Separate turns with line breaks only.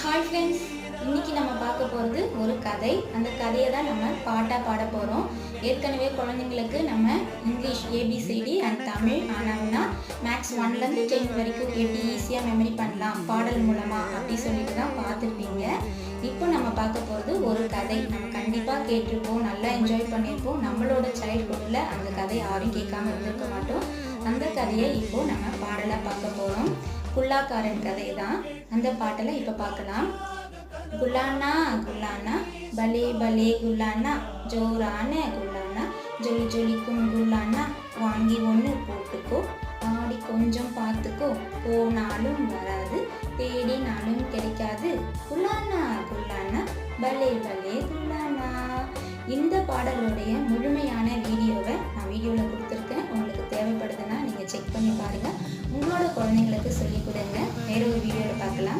Hi friends, இன்னைக்கு நம்ம பார்க்க போகிறது ஒரு கதை. அந்த கதையை தான் நம்ம பாட்டாக பாட போகிறோம். ஏற்கனவே குழந்தைங்களுக்கு நம்ம இங்கிலீஷ் ஏபிசிடி அண்ட் தமிழ் ஆனாங்கன்னா மேக்ஸ் 1லேருந்து 10 வரைக்கும் கேட்டு ஈஸியாக மெமரி பண்ணலாம் பாடல் மூலமாக அப்படி சொல்லிட்டு தான் பார்த்துருப்பீங்க. இப்போ நம்ம பார்க்க போகிறது ஒரு கதை. நம்ம கண்டிப்பாக கேட்டிருப்போம், நல்லா என்ஜாய் பண்ணியிருப்போம். நம்மளோட சைல்ட்ஹுட்டில் அந்த கதை யாரும் கேட்காம இருந்திருக்க மாட்டோம். அந்த கதையை இப்போ நம்ம பாடலாக பார்க்க போகிறோம். குல்லாக்காரன் கதை தான். அந்த பாட்டலை இப்போ பார்க்கலாம். குல்லானா குல்லானா பலே பலே குல்லானா, ஜோரான குல்லானா, ஜொலி ஜொலிக்கும் குல்லானா, வாங்கி ஒன்று போட்டுக்கோ, ஆடி கொஞ்சம் பார்த்துக்கோ, போனாலும் வராது, தேடினாலும் கிடைக்காது, குல்லானா குல்லானா பலே பலே குல்லானா. இந்த பாடலுடைய முழுமையான வீடியோவை நான் வீடியோவில் கொடுத்துருக்கேன். உங்களுக்கு தேவைப்படுதுன்னா நீங்கள் செக் பண்ணி பாருங்கள். உங்களோட குழந்தைங்களுக்கு சொல்லிக் கொடுங்க. வேற ஒரு வீடியோவில் பார்க்கலாம்.